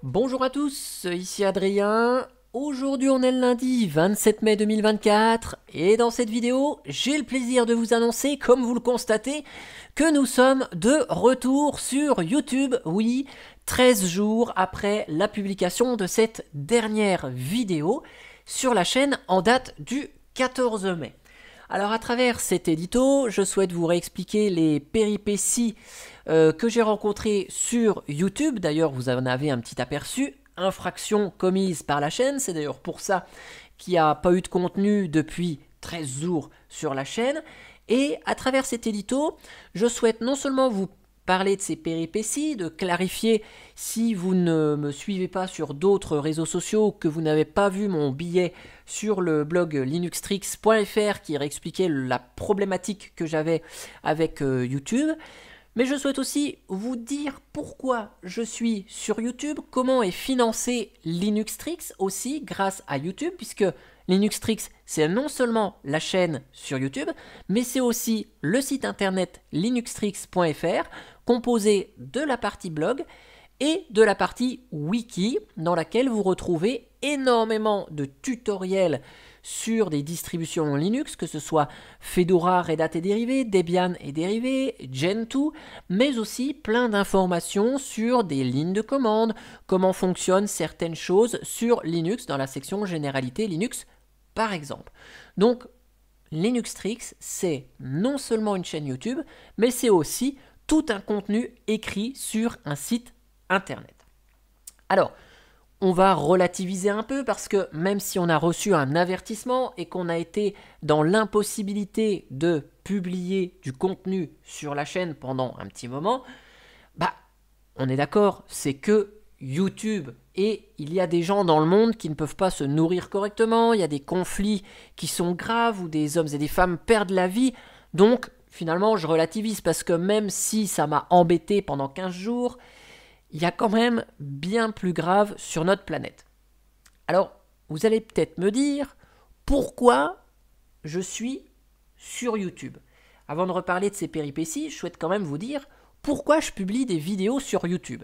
Bonjour à tous, ici Adrien. Aujourd'hui on est le lundi 27 mai 2024 et dans cette vidéo j'ai le plaisir de vous annoncer, comme vous le constatez, que nous sommes de retour sur YouTube. Oui, 13 jours après la publication de cette dernière vidéo sur la chaîne en date du 14 mai. Alors à travers cet édito, je souhaite vous réexpliquer les péripéties que j'ai rencontrées sur YouTube. D'ailleurs, vous en avez un petit aperçu. Infraction commise par la chaîne. C'est d'ailleurs pour ça qu'il n'y a pas eu de contenu depuis 13 jours sur la chaîne. Et à travers cet édito, je souhaite non seulement vous parler de ces péripéties, de clarifier si vous ne me suivez pas sur d'autres réseaux sociaux, que vous n'avez pas vu mon billet sur le blog linuxtrix.fr qui réexpliquait la problématique que j'avais avec YouTube. Mais je souhaite aussi vous dire pourquoi je suis sur YouTube, comment est financé Linuxtrix aussi grâce à YouTube, puisque Linuxtrix, c'est non seulement la chaîne sur YouTube, mais c'est aussi le site internet linuxtrix.fr, composé de la partie blog et de la partie wiki, dans laquelle vous retrouvez énormément de tutoriels sur des distributions Linux, que ce soit Fedora, Red Hat et dérivés, Debian et dérivés, Gentoo, mais aussi plein d'informations sur des lignes de commande, comment fonctionnent certaines choses sur Linux dans la section Généralité Linux par exemple. Donc Linuxtrix, c'est non seulement une chaîne YouTube, mais c'est aussi tout un contenu écrit sur un site internet. Alors, on va relativiser un peu parce que même si on a reçu un avertissement et qu'on a été dans l'impossibilité de publier du contenu sur la chaîne pendant un petit moment, on est d'accord, c'est que YouTube et il y a des gens dans le monde qui ne peuvent pas se nourrir correctement, il y a des conflits qui sont graves où des hommes et des femmes perdent la vie, donc finalement je relativise parce que même si ça m'a embêté pendant 15 jours, il y a quand même bien plus grave sur notre planète. Alors, vous allez peut-être me dire pourquoi je suis sur YouTube. Avant de reparler de ces péripéties, je souhaite quand même vous dire pourquoi je publie des vidéos sur YouTube.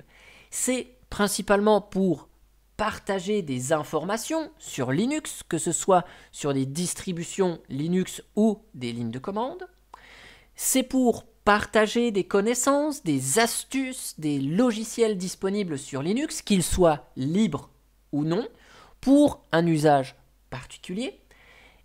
C'est principalement pour partager des informations sur Linux, que ce soit sur des distributions Linux ou des lignes de commande. C'est pour partager des connaissances, des astuces, des logiciels disponibles sur Linux, qu'ils soient libres ou non, pour un usage particulier,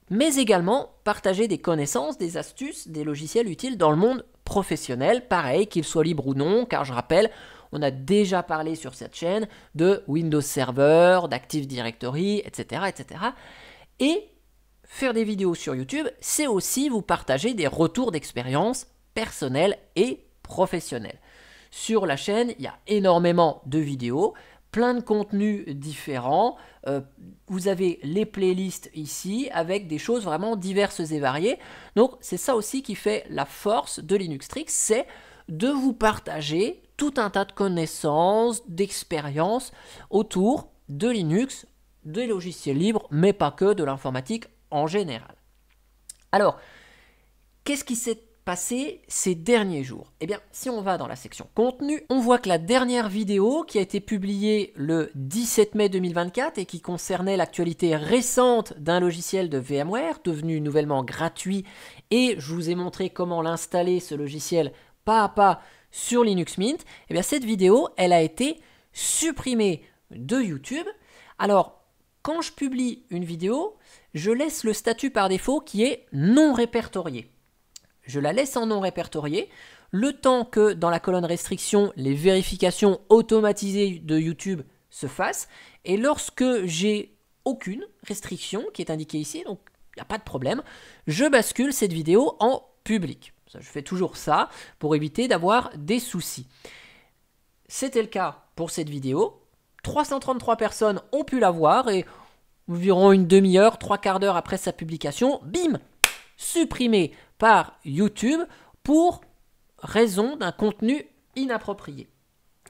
mais également partager des connaissances, des astuces, des logiciels utiles dans le monde professionnel, pareil, qu'ils soient libres ou non, car je rappelle, on a déjà parlé sur cette chaîne de Windows Server, d'Active Directory, etc., etc. Et faire des vidéos sur YouTube, c'est aussi vous partager des retours d'expérience personnels et professionnels. Sur la chaîne, il y a énormément de vidéos, plein de contenus différents. Vous avez les playlists ici avec des choses vraiment diverses et variées. Donc c'est ça aussi qui fait la force de Linuxtrix, c'est de vous partager tout un tas de connaissances, d'expériences autour de Linux, des logiciels libres, mais pas que, de l'informatique en général. Alors, qu'est-ce qui s'est passé ces derniers jours? Eh bien, si on va dans la section contenu, on voit que la dernière vidéo qui a été publiée le 17 mai 2024 et qui concernait l'actualité récente d'un logiciel de VMware devenu nouvellement gratuit, et je vous ai montré comment l'installer, ce logiciel, pas à pas sur Linux Mint, eh bien cette vidéo, elle a été supprimée de YouTube. Alors, quand je publie une vidéo, je laisse le statut par défaut qui est non répertorié. Je la laisse en non répertorié, le temps que dans la colonne restriction, les vérifications automatisées de YouTube se fassent, et lorsque j'ai aucune restriction qui est indiquée ici, donc il n'y a pas de problème, je bascule cette vidéo en public. Je fais toujours ça pour éviter d'avoir des soucis. C'était le cas pour cette vidéo. 333 personnes ont pu la voir et environ une demi-heure, trois quarts d'heure après sa publication, bim, supprimé par YouTube pour raison d'un contenu inapproprié.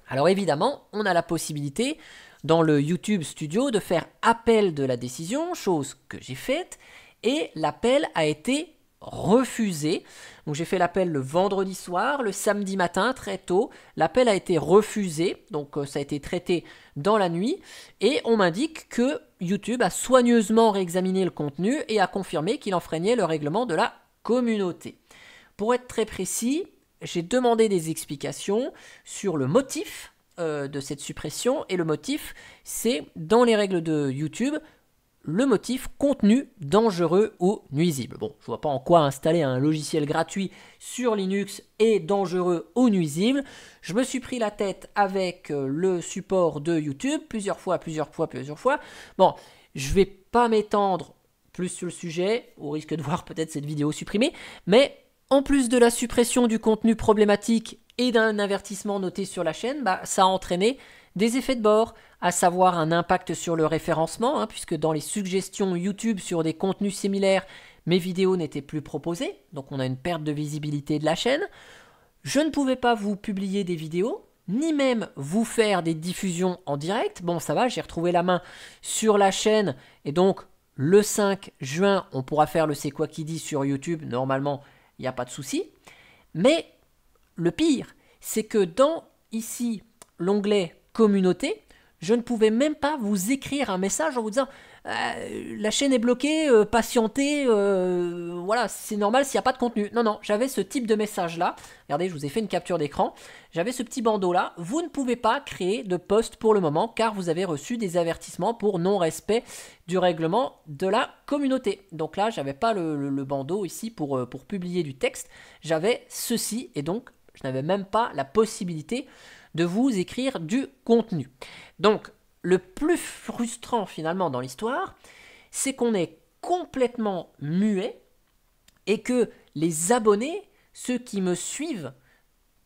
Alors évidemment, on a la possibilité dans le YouTube Studio de faire appel de la décision, chose que j'ai faite, et l'appel a été refusé. Donc j'ai fait l'appel le vendredi soir, le samedi matin très tôt, l'appel a été refusé, donc ça a été traité dans la nuit, et on m'indique que YouTube a soigneusement réexaminé le contenu et a confirmé qu'il enfreignait le règlement de la communauté. Pour être très précis, j'ai demandé des explications sur le motif de cette suppression, et le motif, c'est dans les règles de YouTube, le motif contenu dangereux ou nuisible. Bon, je vois pas en quoi installer un logiciel gratuit sur Linux est dangereux ou nuisible. Je me suis pris la tête avec le support de YouTube plusieurs fois. Bon, je vais pas m'étendre plus sur le sujet, au risque de voir peut-être cette vidéo supprimée, mais en plus de la suppression du contenu problématique et d'un avertissement noté sur la chaîne, ça a entraîné des effets de bord, à savoir un impact sur le référencement, puisque dans les suggestions YouTube sur des contenus similaires, mes vidéos n'étaient plus proposées, donc on a une perte de visibilité de la chaîne. Je ne pouvais pas vous publier des vidéos, ni même vous faire des diffusions en direct. Bon, ça va, j'ai retrouvé la main sur la chaîne, et donc le 5 juin, on pourra faire le C'est quoi qui dit sur YouTube, normalement, il n'y a pas de souci. Mais le pire, c'est que dans, ici, l'onglet communauté, je ne pouvais même pas vous écrire un message en vous disant la chaîne est bloquée, patientez, voilà, c'est normal s'il n'y a pas de contenu. Non, j'avais ce type de message là. Regardez, je vous ai fait une capture d'écran. J'avais ce petit bandeau là. Vous ne pouvez pas créer de post pour le moment car vous avez reçu des avertissements pour non-respect du règlement de la communauté. Donc là, j'avais pas le bandeau ici pour publier du texte. J'avais ceci et donc je n'avais même pas la possibilité de vous écrire du contenu. Donc, le plus frustrant finalement dans l'histoire, c'est qu'on est complètement muet et que les abonnés, ceux qui me suivent,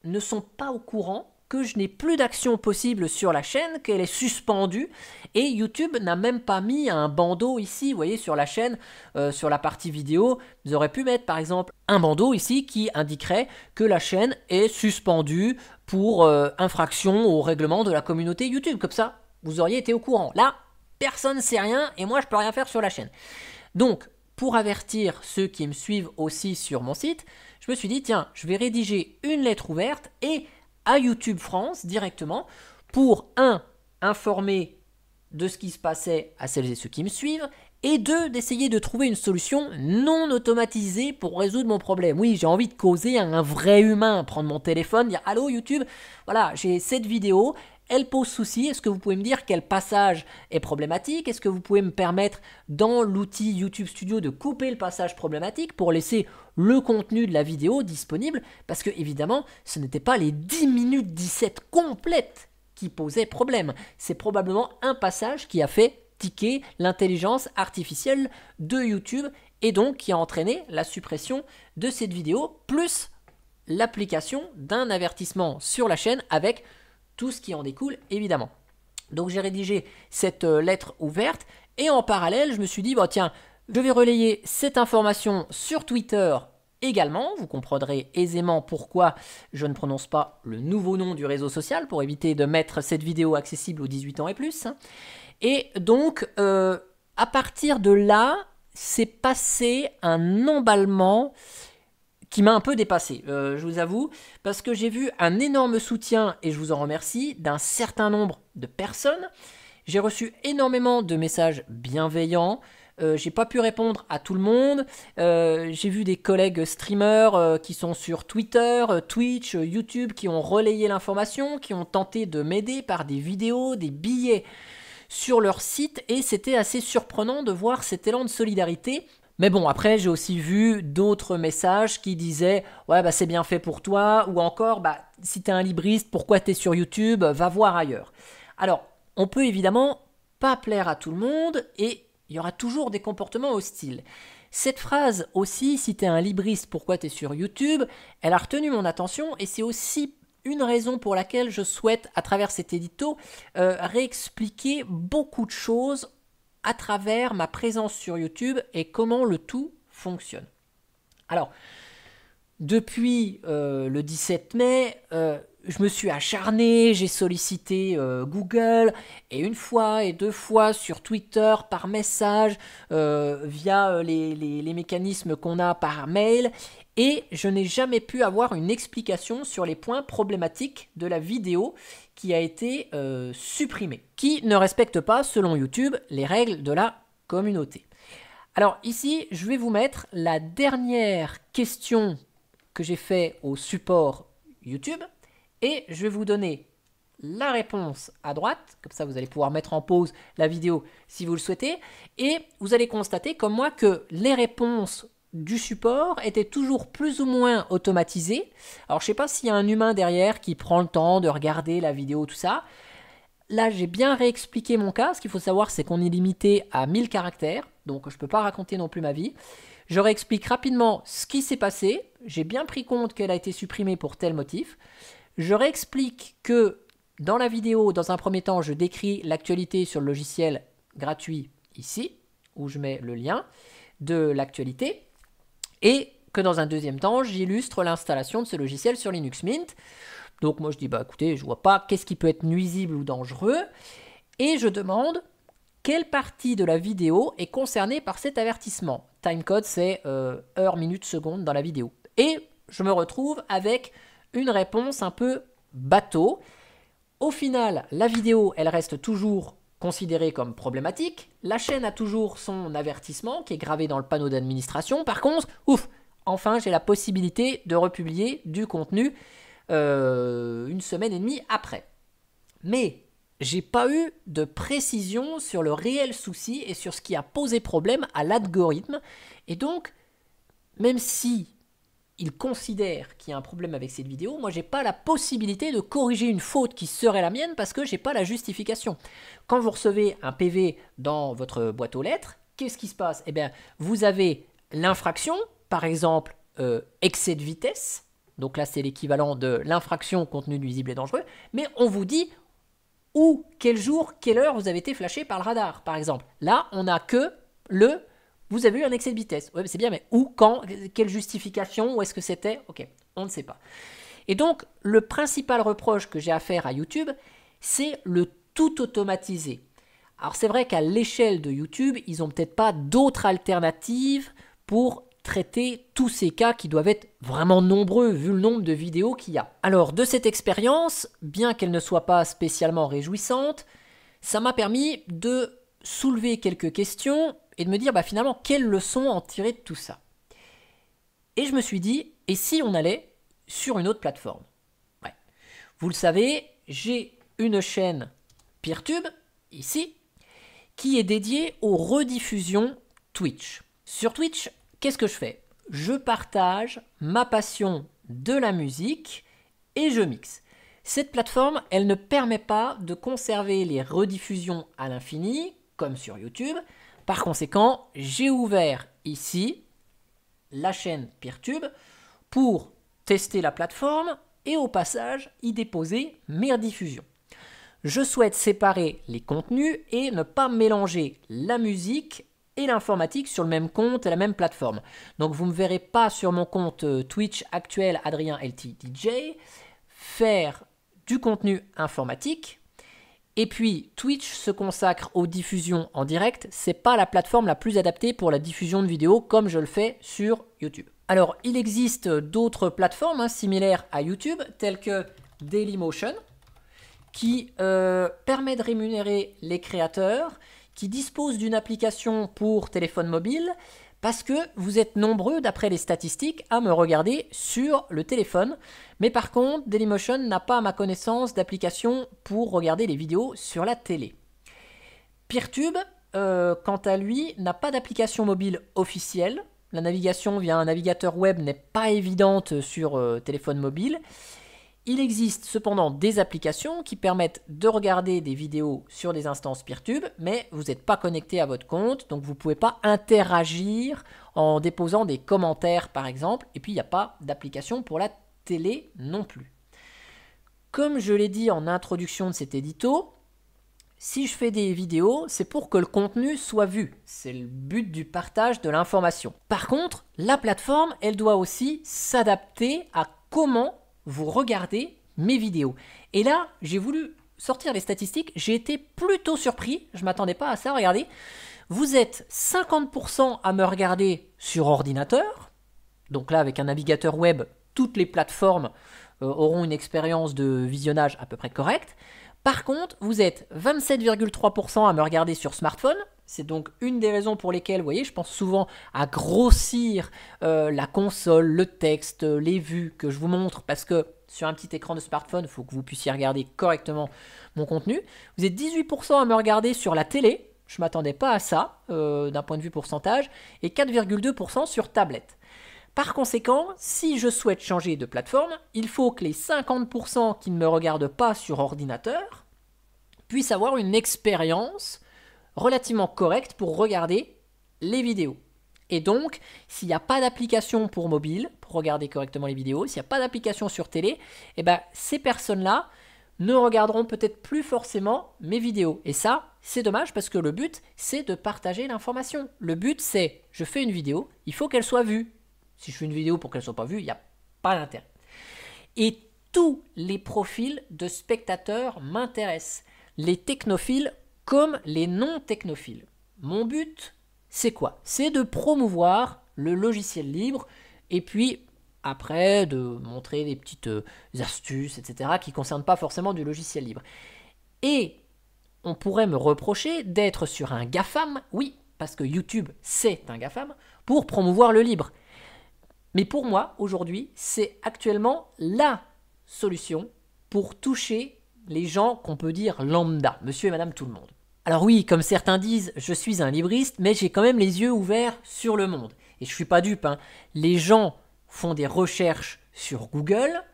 ne sont pas au courant que je n'ai plus d'action possible sur la chaîne, qu'elle est suspendue, et YouTube n'a même pas mis un bandeau ici, vous voyez, sur la chaîne, sur la partie vidéo. Vous aurez pu mettre par exemple un bandeau ici qui indiquerait que la chaîne est suspendue pour infraction au règlement de la communauté YouTube. Comme ça, vous auriez été au courant. Là, personne ne sait rien et moi, je peux rien faire sur la chaîne. Donc, pour avertir ceux qui me suivent aussi sur mon site, je me suis dit, tiens, je vais rédiger une lettre ouverte et à YouTube France directement pour, informer de ce qui se passait à celles et ceux qui me suivent, et deux, d'essayer de trouver une solution non automatisée pour résoudre mon problème. Oui, j'ai envie de causer à un vrai humain, prendre mon téléphone, dire « Allô YouTube, voilà, j'ai cette vidéo, elle pose souci, est-ce que vous pouvez me dire quel passage est problématique? Est-ce que vous pouvez me permettre dans l'outil YouTube Studio de couper le passage problématique pour laisser le contenu de la vidéo disponible? Parce que évidemment, ce n'était pas les 10 minutes 17 complètes qui posaient problème. C'est probablement un passage qui a fait tiquer l'intelligence artificielle de YouTube et donc qui a entraîné la suppression de cette vidéo, plus l'application d'un avertissement sur la chaîne avec tout ce qui en découle évidemment. Donc j'ai rédigé cette lettre ouverte et en parallèle je me suis dit tiens, je vais relayer cette information sur Twitter également. Vous comprendrez aisément pourquoi je ne prononce pas le nouveau nom du réseau social pour éviter de mettre cette vidéo accessible aux 18 ans et plus. Et donc à partir de là, c'est passé un emballement qui m'a un peu dépassé, je vous avoue, parce que j'ai vu un énorme soutien, et je vous en remercie, d'un certain nombre de personnes. J'ai reçu énormément de messages bienveillants, j'ai pas pu répondre à tout le monde, j'ai vu des collègues streamers qui sont sur Twitter, Twitch, YouTube, qui ont relayé l'information, qui ont tenté de m'aider par des vidéos, des billets sur leur site, et c'était assez surprenant de voir cet élan de solidarité. Mais bon, après, j'ai aussi vu d'autres messages qui disaient « Ouais, c'est bien fait pour toi » ou encore « Si t'es un libriste, pourquoi t'es sur YouTube? Va voir ailleurs. » Alors, on peut évidemment pas plaire à tout le monde et il y aura toujours des comportements hostiles. Cette phrase aussi « Si t'es un libriste, pourquoi t'es sur YouTube ?» elle a retenu mon attention et c'est aussi une raison pour laquelle je souhaite, à travers cet édito, réexpliquer beaucoup de choses à travers ma présence sur YouTube et comment le tout fonctionne. Alors, Depuis le 17 mai, je me suis acharné, j'ai sollicité Google, et une fois et deux fois sur Twitter, par message, via les mécanismes qu'on a par mail, et je n'ai jamais pu avoir une explication sur les points problématiques de la vidéo qui a été supprimée, qui ne respecte pas, selon YouTube, les règles de la communauté. Alors ici, je vais vous mettre la dernière question que j'ai fait au support YouTube et je vais vous donner la réponse à droite, comme ça vous allez pouvoir mettre en pause la vidéo si vous le souhaitez, et vous allez constater comme moi que les réponses du support étaient toujours plus ou moins automatisées. Alors je ne sais pas s'il y a un humain derrière qui prend le temps de regarder la vidéo, tout ça. Là j'ai bien réexpliqué mon cas, ce qu'il faut savoir c'est qu'on est limité à 1000 caractères, donc je ne peux pas raconter non plus ma vie. Je réexplique rapidement ce qui s'est passé, j'ai bien pris compte qu'elle a été supprimée pour tel motif. Je réexplique que dans la vidéo, dans un premier temps, je décris l'actualité sur le logiciel gratuit ici, où je mets le lien de l'actualité, et que dans un deuxième temps, j'illustre l'installation de ce logiciel sur Linux Mint. Donc moi je dis, bah écoutez, je vois pas qu'est-ce qui peut être nuisible ou dangereux, et je demande quelle partie de la vidéo est concernée par cet avertissement. Timecode, c'est heure, minute, seconde dans la vidéo. Et je me retrouve avec une réponse un peu bateau. Au final, la vidéo, elle reste toujours considérée comme problématique. La chaîne a toujours son avertissement qui est gravé dans le panneau d'administration. Par contre, ouf, enfin, j'ai la possibilité de republier du contenu une semaine et demie après. Mais j'ai pas eu de précision sur le réel souci et sur ce qui a posé problème à l'algorithme. Et donc, même si il considère qu'il y a un problème avec cette vidéo, moi j'ai pas la possibilité de corriger une faute qui serait la mienne parce que j'ai pas la justification. Quand vous recevez un PV dans votre boîte aux lettres, qu'est-ce qui se passe? Eh bien, vous avez l'infraction, par exemple excès de vitesse, donc là c'est l'équivalent de l'infraction contenu nuisible et dangereux, mais on vous dit où, quel jour, quelle heure vous avez été flashé par le radar, par exemple. Là, on n'a que le vous avez eu un excès de vitesse. Ouais, c'est bien, mais où, quand, quelle justification, où est-ce que c'était? Ok, on ne sait pas. Et donc, le principal reproche que j'ai à faire à YouTube, c'est le tout automatiser. Alors, c'est vrai qu'à l'échelle de YouTube, ils n'ont peut-être pas d'autres alternatives pour traiter tous ces cas qui doivent être vraiment nombreux vu le nombre de vidéos qu'il y a. Alors, de cette expérience, bien qu'elle ne soit pas spécialement réjouissante, ça m'a permis de soulever quelques questions et de me dire finalement quelles leçons en tirer de tout ça. Et je me suis dit, et si on allait sur une autre plateforme? Ouais. Vous le savez, j'ai une chaîne Peertube, ici, qui est dédiée aux rediffusions Twitch. Sur Twitch, qu'est-ce que je fais? Je partage ma passion de la musique et je mixe. Cette plateforme, elle ne permet pas de conserver les rediffusions à l'infini, comme sur YouTube. Par conséquent, j'ai ouvert ici la chaîne Peertube pour tester la plateforme et au passage y déposer mes rediffusions. Je souhaite séparer les contenus et ne pas mélanger la musique et l'informatique sur le même compte et la même plateforme. Donc vous ne me verrez pas sur mon compte Twitch actuel Adrien LTDJ faire du contenu informatique. Et puis Twitch se consacre aux diffusions en direct, c'est pas la plateforme la plus adaptée pour la diffusion de vidéos comme je le fais sur YouTube. Alors il existe d'autres plateformes similaires à YouTube telles que Dailymotion qui permet de rémunérer les créateurs, qui dispose d'une application pour téléphone mobile parce que vous êtes nombreux, d'après les statistiques, à me regarder sur le téléphone. Mais par contre, Dailymotion n'a pas, à ma connaissance, d'application pour regarder les vidéos sur la télé. Peertube, quant à lui, n'a pas d'application mobile officielle. La navigation via un navigateur web n'est pas évidente sur téléphone mobile. Il existe cependant des applications qui permettent de regarder des vidéos sur des instances Peertube, mais vous n'êtes pas connecté à votre compte, donc vous ne pouvez pas interagir en déposant des commentaires par exemple, et puis il n'y a pas d'application pour la télé non plus. Comme je l'ai dit en introduction de cet édito, si je fais des vidéos, c'est pour que le contenu soit vu. C'est le but du partage de l'information. Par contre, la plateforme, elle doit aussi s'adapter à comment vous regardez mes vidéos. Et là, j'ai voulu sortir les statistiques. J'ai été plutôt surpris. Je ne m'attendais pas à ça. Regardez, vous êtes 50% à me regarder sur ordinateur. Donc là, avec un navigateur web, toutes les plateformes auront une expérience de visionnage à peu près correcte. Par contre, vous êtes 27,3% à me regarder sur smartphone. C'est donc une des raisons pour lesquelles, vous voyez, je pense souvent à grossir la console, le texte, les vues que je vous montre, parce que sur un petit écran de smartphone, il faut que vous puissiez regarder correctement mon contenu. Vous êtes 18% à me regarder sur la télé. Je ne m'attendais pas à ça, d'un point de vue pourcentage, et 4,2% sur tablette. Par conséquent, si je souhaite changer de plateforme, il faut que les 50% qui ne me regardent pas sur ordinateur puissent avoir une expérience relativement correcte pour regarder les vidéos. Et donc, s'il n'y a pas d'application pour mobile, pour regarder correctement les vidéos, s'il n'y a pas d'application sur télé, eh ben, ces personnes-là ne regarderont peut-être plus forcément mes vidéos. Et ça, c'est dommage parce que le but, c'est de partager l'information. Le but, c'est, je fais une vidéo, il faut qu'elle soit vue. Si je fais une vidéo pour qu'elle ne soit pas vue, il n'y a pas d'intérêt. Et tous les profils de spectateurs m'intéressent. Les technophiles comme les non-technophiles. Mon but, c'est quoi? C'est de promouvoir le logiciel libre et puis après de montrer des petites astuces, etc. qui ne concernent pas forcément du logiciel libre. Et on pourrait me reprocher d'être sur un GAFAM, oui, parce que YouTube, c'est un GAFAM, pour promouvoir le libre. Mais pour moi, aujourd'hui, c'est actuellement la solution pour toucher les gens qu'on peut dire lambda, monsieur et madame tout le monde. Alors oui, comme certains disent, je suis un libriste, mais j'ai quand même les yeux ouverts sur le monde. Et je ne suis pas dupe, hein. Les gens font des recherches sur Google.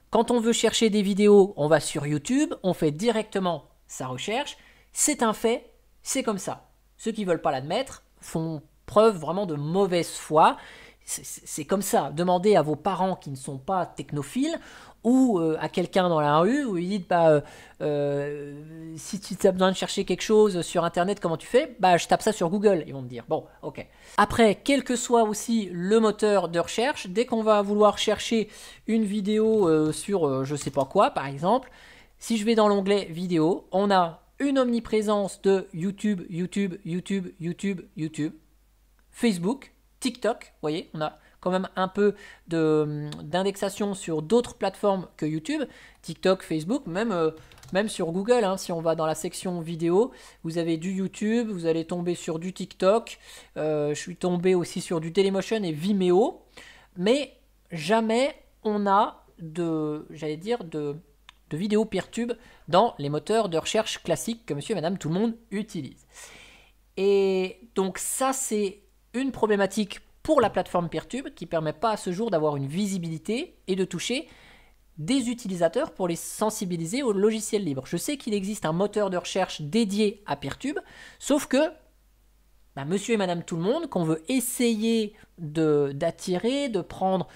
Quand on veut chercher des vidéos, on va sur YouTube, on fait directement sa recherche. C'est un fait, c'est comme ça. Ceux qui ne veulent pas l'admettre font preuve vraiment de mauvaise foi. C'est comme ça. Demandez à vos parents qui ne sont pas technophiles ou à quelqu'un dans la rue où ils disent si tu as besoin de chercher quelque chose sur internet, comment tu fais? Je tape ça sur Google. Ils vont me dire bon, ok. Après, quel que soit aussi le moteur de recherche, dès qu'on va vouloir chercher une vidéo sur je sais pas quoi, par exemple, si je vais dans l'onglet vidéo, on a une omniprésence de YouTube, Facebook, TikTok, vous voyez, on a quand même un peu d'indexation sur d'autres plateformes que YouTube, TikTok, Facebook, même sur Google, hein, si on va dans la section vidéo, vous avez du YouTube, vous allez tomber sur du TikTok, je suis tombé aussi sur du Dailymotion et Vimeo, mais jamais on a de vidéos Peertube dans les moteurs de recherche classiques que monsieur et madame tout le monde utilise. Et donc ça, c'est une problématique pour la plateforme Peertube qui ne permet pas à ce jour d'avoir une visibilité et de toucher des utilisateurs pour les sensibiliser au logiciel libre. Je sais qu'il existe un moteur de recherche dédié à Peertube, sauf que monsieur et madame tout le monde, qu'on veut essayer d'attirer, de prendre,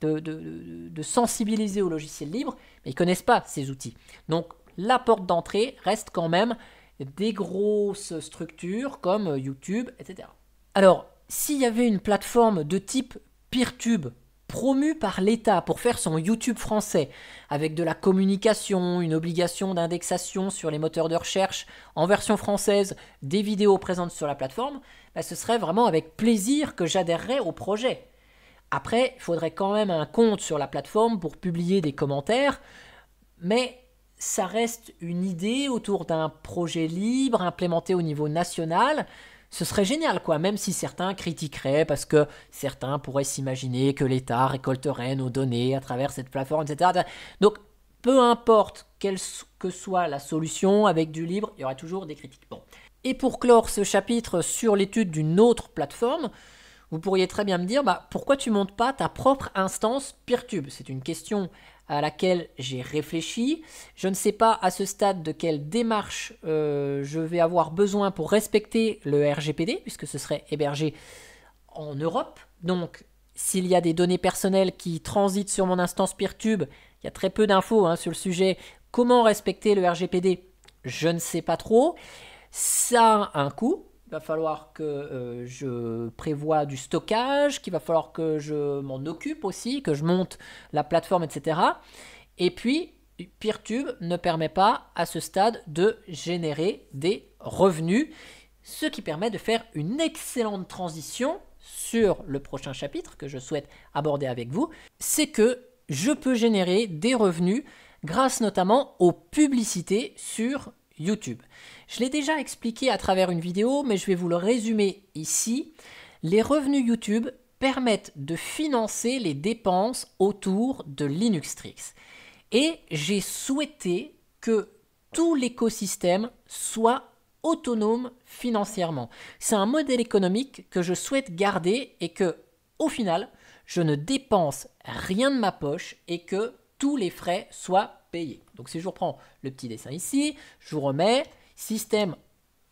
de sensibiliser au logiciel libre, mais ils ne connaissent pas ces outils. Donc la porte d'entrée reste quand même des grosses structures comme YouTube, etc. Alors, s'il y avait une plateforme de type Peertube promue par l'État pour faire son YouTube français, avec de la communication, une obligation d'indexation sur les moteurs de recherche en version française des vidéos présentes sur la plateforme, ce serait vraiment avec plaisir que j'adhérerais au projet. Après, il faudrait quand même un compte sur la plateforme pour publier des commentaires, mais ça reste une idée autour d'un projet libre implémenté au niveau national. Ce serait génial, quoi, même si certains critiqueraient parce que certains pourraient s'imaginer que l'État récolterait nos données à travers cette plateforme, etc. Donc, peu importe quelle que soit la solution avec du libre, il y aura toujours des critiques. Bon. Et pour clore ce chapitre sur l'étude d'une autre plateforme, vous pourriez très bien me dire pourquoi tu ne montes pas ta propre instance Peertube? C'est une question à laquelle j'ai réfléchi. Je ne sais pas à ce stade de quelle démarche je vais avoir besoin pour respecter le RGPD, puisque ce serait hébergé en Europe. Donc, s'il y a des données personnelles qui transitent sur mon instance Peertube, il y a très peu d'infos sur le sujet. Comment respecter le RGPD? Je ne sais pas trop. Ça a un coût. Il va falloir que je prévoie du stockage, qu'il va falloir que je m'en occupe aussi, que je monte la plateforme, etc. Et puis, Peertube ne permet pas à ce stade de générer des revenus, ce qui permet de faire une excellente transition sur le prochain chapitre que je souhaite aborder avec vous. C'est que je peux générer des revenus grâce notamment aux publicités sur YouTube. Je l'ai déjà expliqué à travers une vidéo, mais je vais vous le résumer ici. Les revenus YouTube permettent de financer les dépenses autour de Linuxtrix. Et j'ai souhaité que tout l'écosystème soit autonome financièrement. C'est un modèle économique que je souhaite garder et que, au final, je ne dépense rien de ma poche et que tous les frais soient payés. Donc si je reprends le petit dessin ici, je vous remets système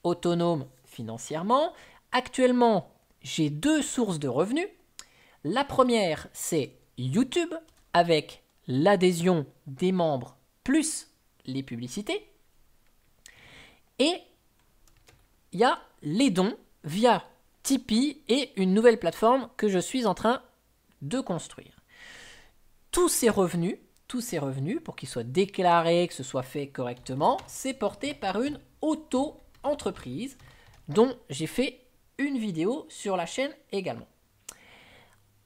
autonome financièrement. Actuellement, j'ai deux sources de revenus. La première, c'est YouTube avec l'adhésion des membres plus les publicités. Et il y a les dons via Tipeee et une nouvelle plateforme que je suis en train de construire. Tous ces revenus, pour qu'ils soient déclarés, que ce soit fait correctement, c'est porté par une auto-entreprise dont j'ai fait une vidéo sur la chaîne également.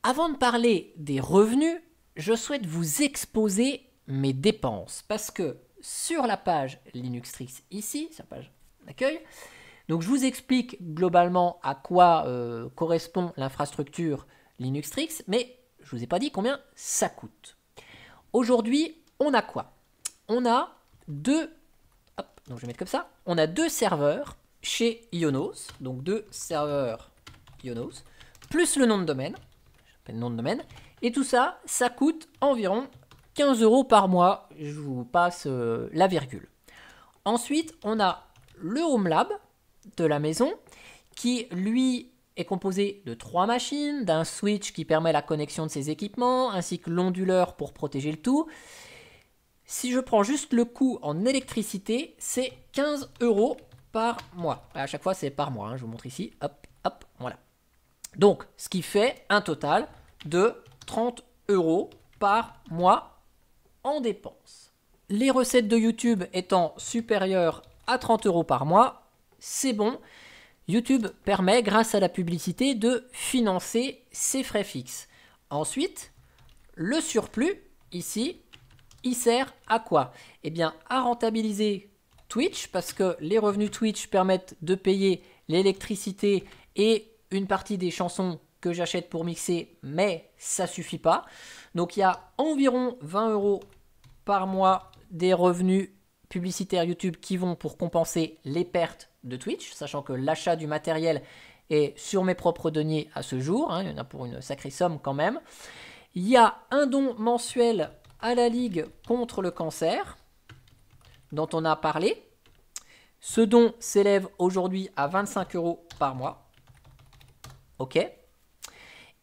Avant de parler des revenus, je souhaite vous exposer mes dépenses parce que sur la page Linuxtrix ici, sur la page d'accueil, donc je vous explique globalement à quoi correspond l'infrastructure Linuxtrix, mais je ne vous ai pas dit combien ça coûte. Aujourd'hui, on a quoi? On a deux, donc je vais mettre comme ça, on a deux serveurs chez Ionos, donc deux serveurs Ionos, plus le nom de domaine, j'appelle nom de domaine, et tout ça, ça coûte environ 15 € par mois, je vous passe la virgule. Ensuite, on a le Home Lab de la maison, qui lui est composé de 3 machines, d'un switch qui permet la connexion de ces équipements, ainsi que l'onduleur pour protéger le tout. Si je prends juste le coût en électricité, c'est 15 € par mois. À chaque fois, c'est par mois, hein, je vous montre ici. Hop, hop, voilà. Donc, ce qui fait un total de 30 € par mois en dépenses. Les recettes de YouTube étant supérieures à 30 € par mois, c'est bon. YouTube permet, grâce à la publicité, de financer ses frais fixes. Ensuite, le surplus, ici, il sert à quoi? Eh bien, à rentabiliser Twitch, parce que les revenus Twitch permettent de payer l'électricité et une partie des chansons que j'achète pour mixer, mais ça ne suffit pas. Donc, il y a environ 20 € par mois des revenus publicitaires YouTube qui vont pour compenser les pertes de Twitch, sachant que l'achat du matériel est sur mes propres deniers à ce jour, hein, il y en a pour une sacrée somme quand même. Il y a un don mensuel à la Ligue contre le cancer, dont on a parlé. Ce don s'élève aujourd'hui à 25 € par mois. Ok.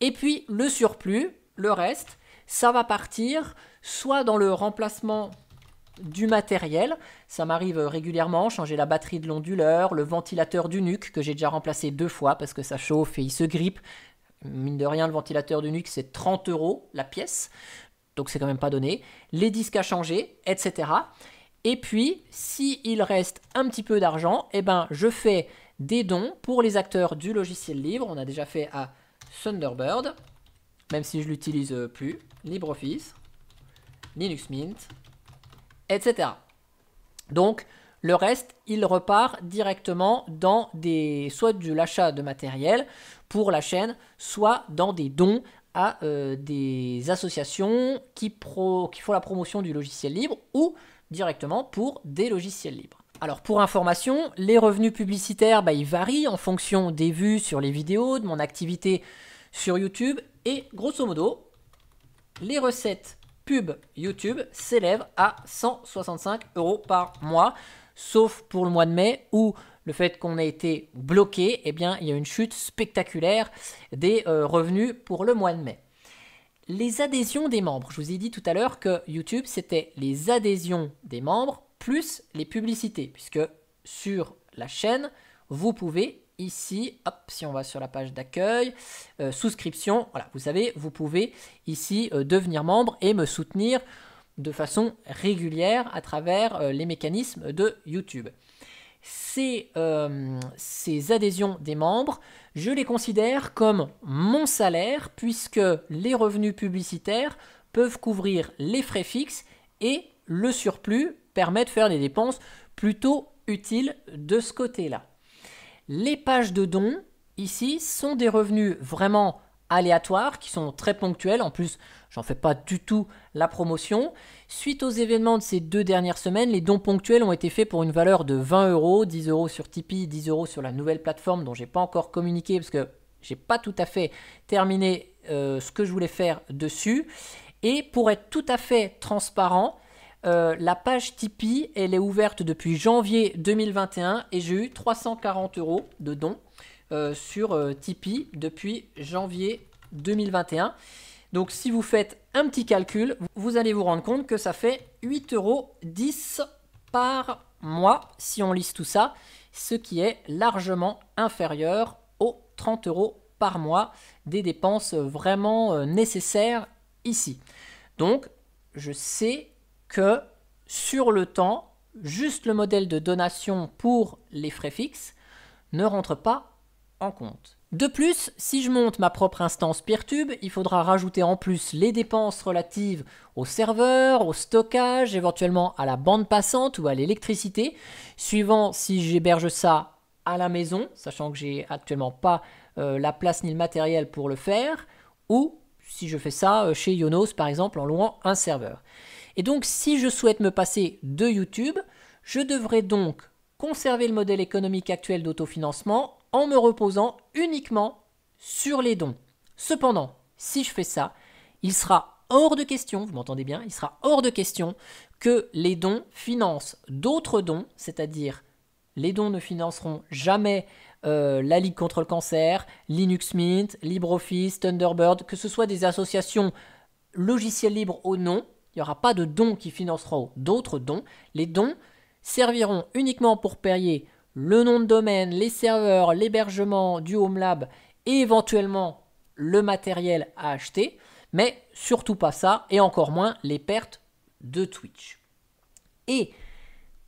Et puis le surplus, le reste, ça va partir soit dans le remplacement du matériel, ça m'arrive régulièrement, changer la batterie de l'onduleur, le ventilateur du NUC que j'ai déjà remplacé 2 fois parce que ça chauffe et il se grippe. Mine de rien, le ventilateur du NUC c'est 30 € la pièce, donc c'est quand même pas donné. Les disques à changer, etc. Et puis, s'il reste un petit peu d'argent, eh ben, je fais des dons pour les acteurs du logiciel libre. On a déjà fait à Thunderbird, même si je l'utilise plus, LibreOffice, Linux Mint, etc. Donc, le reste, il repart directement dans soit de l'achat de matériel pour la chaîne, soit dans des dons à des associations qui font la promotion du logiciel libre ou directement pour des logiciels libres. Alors, pour information, les revenus publicitaires, ils varient en fonction des vues sur les vidéos, de mon activité sur YouTube et grosso modo, les recettes pub YouTube s'élève à 165 € par mois, sauf pour le mois de mai où le fait qu'on ait été bloqué, eh bien, il y a une chute spectaculaire des revenus pour le mois de mai. Les adhésions des membres, je vous ai dit tout à l'heure que YouTube, c'était les adhésions des membres plus les publicités, puisque sur la chaîne, vous pouvez ici, hop, si on va sur la page d'accueil, souscription, voilà, vous savez, vous pouvez ici devenir membre et me soutenir de façon régulière à travers les mécanismes de YouTube. Ces adhésions des membres, je les considère comme mon salaire puisque les revenus publicitaires peuvent couvrir les frais fixes et le surplus permet de faire des dépenses plutôt utiles de ce côté-là. Les pages de dons, ici, sont des revenus vraiment aléatoires qui sont très ponctuels. En plus, j'en fais pas du tout la promotion. Suite aux événements de ces 2 dernières semaines, les dons ponctuels ont été faits pour une valeur de 20 €, 10 € sur Tipeee, 10 € sur la nouvelle plateforme dont j'ai pas encore communiqué parce que j'ai pas tout à fait terminé ce que je voulais faire dessus. Et pour être tout à fait transparent, la page Tipeee, elle est ouverte depuis janvier 2021 et j'ai eu 340 € de dons sur Tipeee depuis janvier 2021. Donc si vous faites un petit calcul, vous allez vous rendre compte que ça fait 8,10 € par mois si on lisse tout ça, ce qui est largement inférieur aux 30 € par mois des dépenses vraiment nécessaires ici. Donc je sais que sur le temps, juste le modèle de donation pour les frais fixes ne rentre pas en compte. De plus, si je monte ma propre instance Peertube, il faudra rajouter en plus les dépenses relatives au serveur, au stockage, éventuellement à la bande passante ou à l'électricité, suivant si j'héberge ça à la maison, sachant que j'ai actuellement pas la place ni le matériel pour le faire, ou si je fais ça chez Yonos par exemple en louant un serveur. Et donc si je souhaite me passer de YouTube, je devrais donc conserver le modèle économique actuel d'autofinancement en me reposant uniquement sur les dons. Cependant, si je fais ça, il sera hors de question, vous m'entendez bien, il sera hors de question que les dons financent d'autres dons, c'est-à-dire les dons ne financeront jamais la Ligue contre le cancer, Linux Mint, LibreOffice, Thunderbird, que ce soit des associations logiciels libres ou non, il n'y aura pas de dons qui financeront d'autres dons. Les dons serviront uniquement pour payer le nom de domaine, les serveurs, l'hébergement du HomeLab et éventuellement le matériel à acheter, mais surtout pas ça et encore moins les pertes de Twitch. Et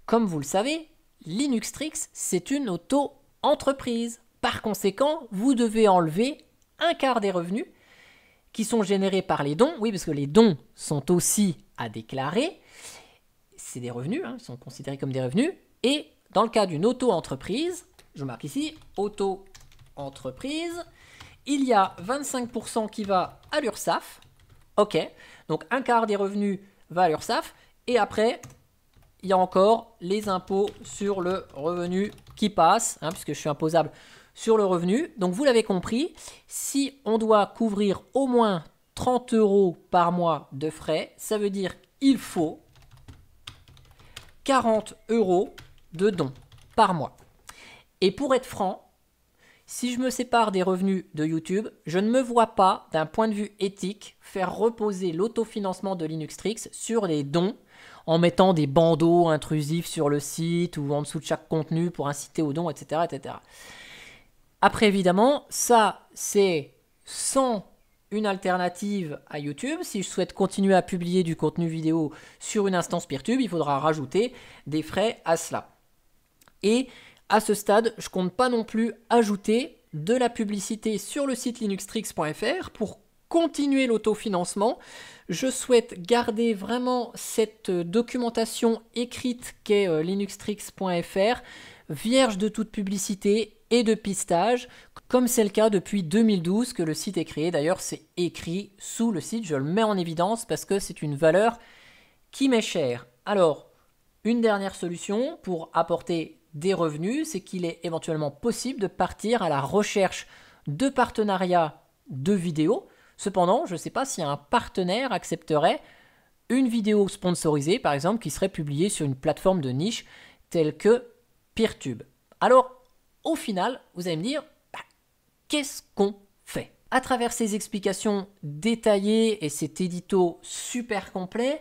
comme vous le savez, Linuxtrix, c'est une auto-entreprise. Par conséquent, vous devez enlever un quart des revenus qui sont générés par les dons. Oui, parce que les dons sont aussi à déclarer. C'est des revenus, hein, ils sont considérés comme des revenus. Et dans le cas d'une auto-entreprise, je marque ici auto-entreprise, il y a 25% qui va à l'URSSAF. Ok, donc un quart des revenus va à l'URSSAF. Et après, il y a encore les impôts sur le revenu qui passent, hein, puisque je suis imposable sur le revenu. Donc vous l'avez compris, si on doit couvrir au moins 30 € par mois de frais, ça veut dire qu'il faut 40 € de dons par mois. Et pour être franc, si je me sépare des revenus de YouTube, je ne me vois pas, d'un point de vue éthique, faire reposer l'autofinancement de Linuxtrix sur les dons en mettant des bandeaux intrusifs sur le site ou en dessous de chaque contenu pour inciter aux dons, etc. etc. Après, évidemment, ça, c'est sans une alternative à YouTube. Si je souhaite continuer à publier du contenu vidéo sur une instance Peertube, il faudra rajouter des frais à cela. Et à ce stade, je ne compte pas non plus ajouter de la publicité sur le site linuxtrix.fr pour continuer l'autofinancement. Je souhaite garder vraiment cette documentation écrite qu'est linuxtrix.fr, vierge de toute publicité et de pistage, comme c'est le cas depuis 2012 que le site est créé. D'ailleurs, c'est écrit sous le site, je le mets en évidence parce que c'est une valeur qui m'est chère. Alors, une dernière solution pour apporter des revenus, c'est qu'il est éventuellement possible de partir à la recherche de partenariats de vidéos. Cependant, je ne sais pas si un partenaire accepterait une vidéo sponsorisée, par exemple, qui serait publiée sur une plateforme de niche telle que Peertube. Alors, au final, vous allez me dire, qu'est-ce qu'on fait? À travers ces explications détaillées et cet édito super complet,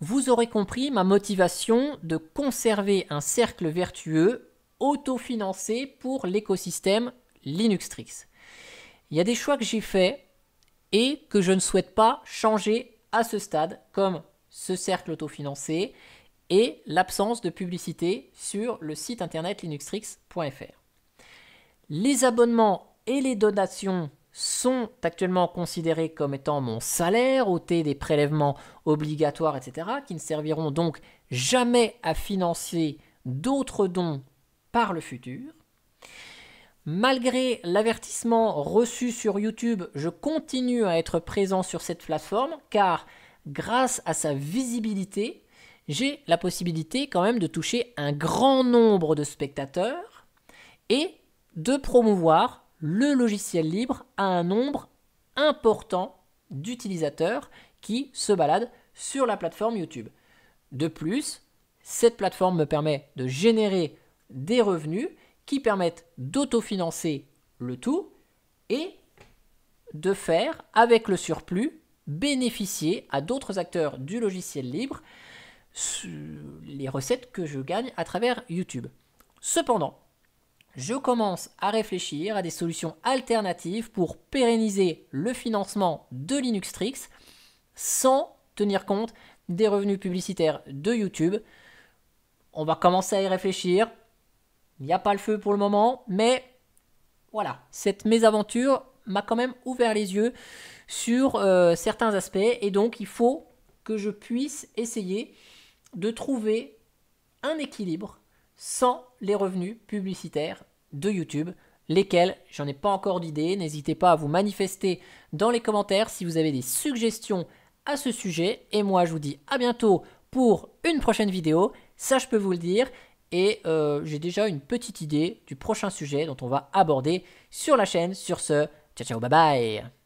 vous aurez compris ma motivation de conserver un cercle vertueux autofinancé pour l'écosystème Linuxtrix. Il y a des choix que j'ai faits et que je ne souhaite pas changer à ce stade, comme ce cercle autofinancé et l'absence de publicité sur le site internet linuxtrix.fr. Les abonnements et les donations sont actuellement considérés comme étant mon salaire, ôté des prélèvements obligatoires, etc., qui ne serviront donc jamais à financer d'autres dons par le futur. Malgré l'avertissement reçu sur YouTube, je continue à être présent sur cette plateforme car grâce à sa visibilité, j'ai la possibilité quand même de toucher un grand nombre de spectateurs et de promouvoir le logiciel libre à un nombre important d'utilisateurs qui se baladent sur la plateforme YouTube. De plus, cette plateforme me permet de générer des revenus qui permettent d'autofinancer le tout et de faire, avec le surplus, bénéficier à d'autres acteurs du logiciel libre les recettes que je gagne à travers YouTube. Cependant, je commence à réfléchir à des solutions alternatives pour pérenniser le financement de Linuxtrix sans tenir compte des revenus publicitaires de YouTube. On va commencer à y réfléchir. Il n'y a pas le feu pour le moment, mais voilà, cette mésaventure m'a quand même ouvert les yeux sur certains aspects et donc il faut que je puisse essayer de trouver un équilibre sans les revenus publicitaires de YouTube, lesquels j'en ai pas encore d'idée. N'hésitez pas à vous manifester dans les commentaires si vous avez des suggestions à ce sujet. Et moi, je vous dis à bientôt pour une prochaine vidéo. Ça, je peux vous le dire. Et j'ai déjà une petite idée du prochain sujet dont on va aborder sur la chaîne. Sur ce, ciao ciao, bye bye.